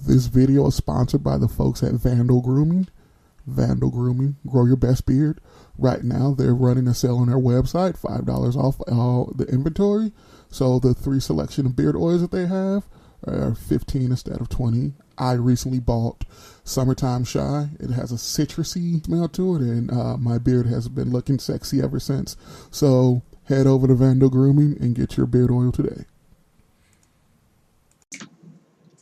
This video is sponsored by the folks at Vandal Grooming. Vandal Grooming, grow your best beard. Right now, they're running a sale on their website, $5 off all the inventory. So the 3 selection of beard oils that they have are 15 instead of 20. I recently bought Summertime Shy. It has a citrusy smell to it, and my beard has been looking sexy ever since. So head over to Vandal Grooming and get your beard oil today.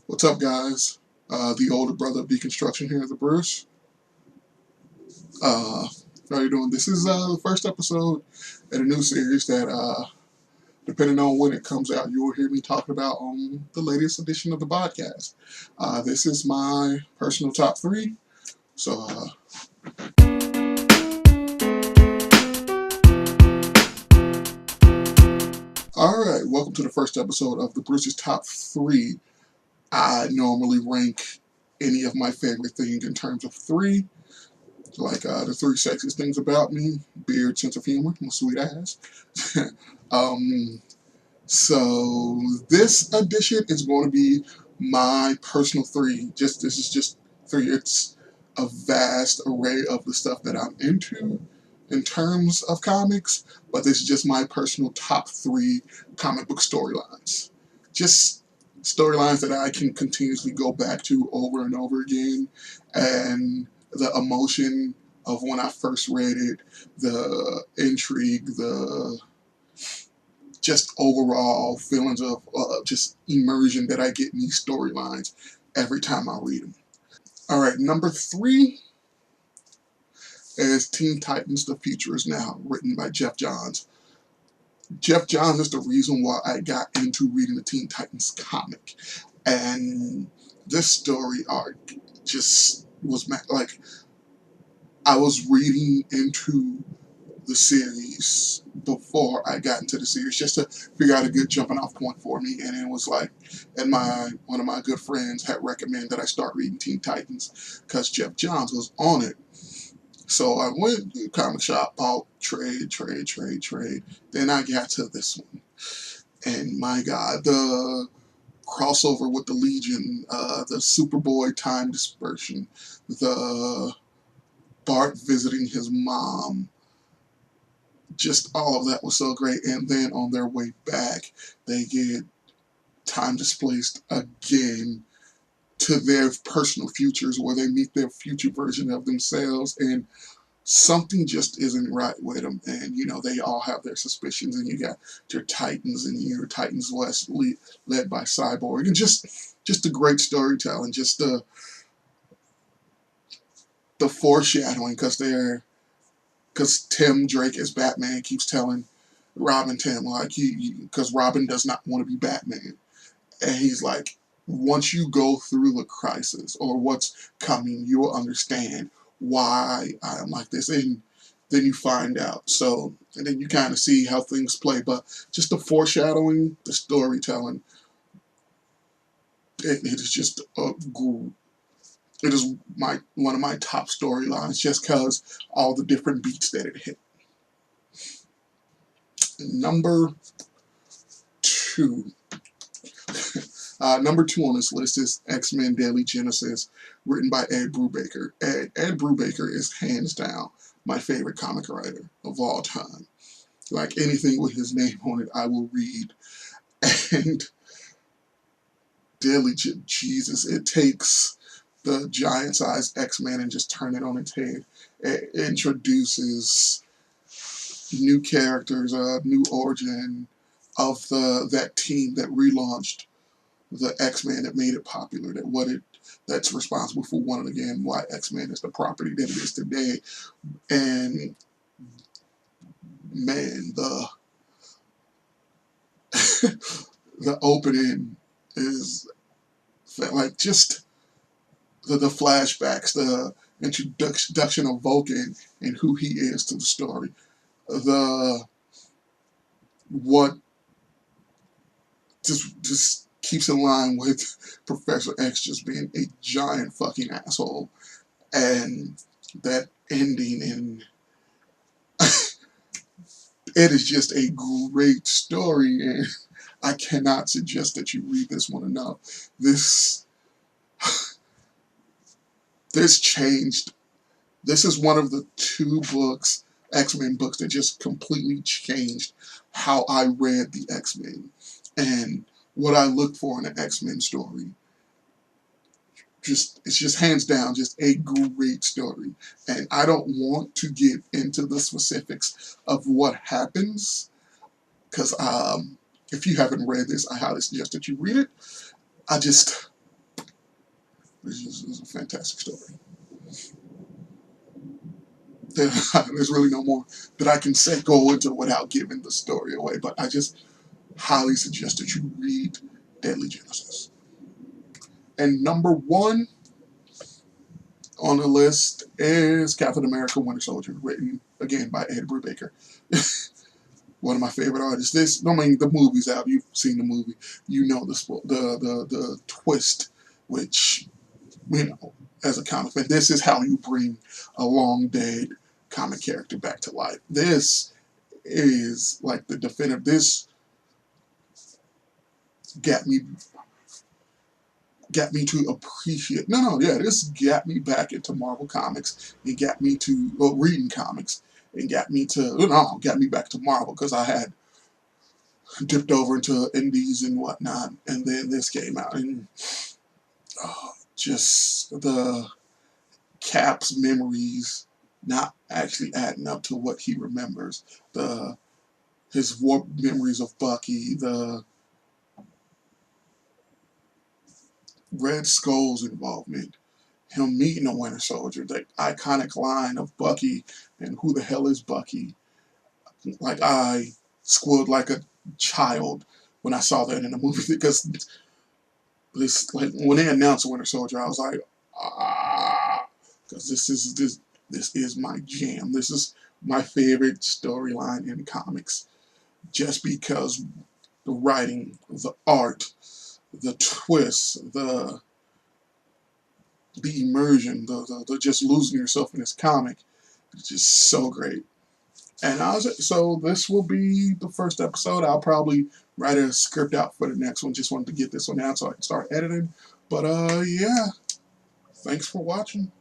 What's up, guys? The older brother of deconstruction here at theBRUCE. How are you doing? This is the first episode in a new series that, depending on when it comes out, you will hear me talking about on the latest edition of the podcast. This is my personal top 3. So, alright, welcome to the first episode of theBRUCE's top 3. I normally rank any of my favorite things in terms of 3. Like the 3 sexiest things about me: beard, sense of humor, my sweet ass. So this edition is going to be my personal 3. This is just 3. It's a vast array of the stuff that I'm into in terms of comics, but this is just my personal top 3 comic book storylines. Just storylines that I can continuously go back to over and over again, and the emotion of when I first read it, the intrigue, the just overall feelings of just immersion that I get in these storylines every time I read them. Alright, number 3 is Teen Titans: The Future Is Now, written by Geoff Johns. Geoff Johns is the reason why I got into reading the Teen Titans comic. And this story arc just was like, I was reading into the series before I got into the series just to figure out a good jumping off point for me, and it was like, and one of my good friends had recommended that I start reading Teen Titans because Geoff Johns was on it. So I went to the comic shop, bought trade. Then I got to this one, and my God, the crossover with the Legion, the Superboy time dispersion, the Bart visiting his mom, just all of that was so great. And then on their way back, they get time displaced again to their personal futures, where they meet their future version of themselves, and something just isn't right with them. And you know, they all have their suspicions, and you got your Titans and your Titans West led by Cyborg, and just a great storytelling, just the foreshadowing, because Tim Drake as Batman keeps telling Robin, like, because Robin does not want to be Batman. And he's like, once you go through the crisis or what's coming, you will understand why I am like this. And then you find out. So, and then you kind of see how things play. But just the foreshadowing, the storytelling, it is just it is one of my top storylines, just because all the different beats that it hit. Number 2. Number 2 on this list is X-Men Daily Genesis, written by Ed Brubaker. Ed Brubaker is hands down my favorite comic writer of all time. Like, anything with his name on it, I will read. And Daily Jesus, it takes the giant-sized X-Men and just turn it on its head. It introduces new characters, a new origin of that team that relaunched the X-Men, that made it popular, that's responsible for one again why X-Men is the property that it is today. And man, the opening is like just the flashbacks, the introduction of Vulcan and who he is to the story, what just keeps in line with Professor X just being a giant fucking asshole, and that ending, and it is just a great story, and I cannot suggest that you read this one enough. This This changed. This is one of the two books, X-Men books, that just completely changed how I read the X-Men and what I look for in an X-Men story. It's just hands down just a great story. And I don't want to get into the specifics of what happens because if you haven't read this, I highly suggest that you read it. It's a fantastic story. There's really no more that I can say go into without giving the story away, but I just highly suggest that you read Deadly Genesis. And number one on the list is Captain America Winter Soldier, written again by Ed Brubaker. One of my favorite artists. I mean, the movie's out. You've seen the movie. You know the twist, which, you know, as a comic fan, this is how you bring a long dead comic character back to life. This is like the definitive. This got me to appreciate. This got me back into Marvel Comics. It got me to reading comics. It got me back to Marvel because I had dipped over into indies and whatnot, and then this came out, and just the Cap's memories not actually adding up to what he remembers. His warped memories of Bucky, the Red Skull's involvement, him meeting the Winter Soldier, the iconic line of Bucky and who the hell is Bucky? Like, I squealed like a child when I saw that in the movie because this, like, when they announced the Winter Soldier, I was like, because this is my jam. This is my favorite storyline in comics, just because the writing, the art, the twists, the immersion, the just losing yourself in this comic, it's just so great. And so this will be the first episode. I'll probably write a script out for the next one. Just wanted to get this one out so I can start editing. But yeah, thanks for watching.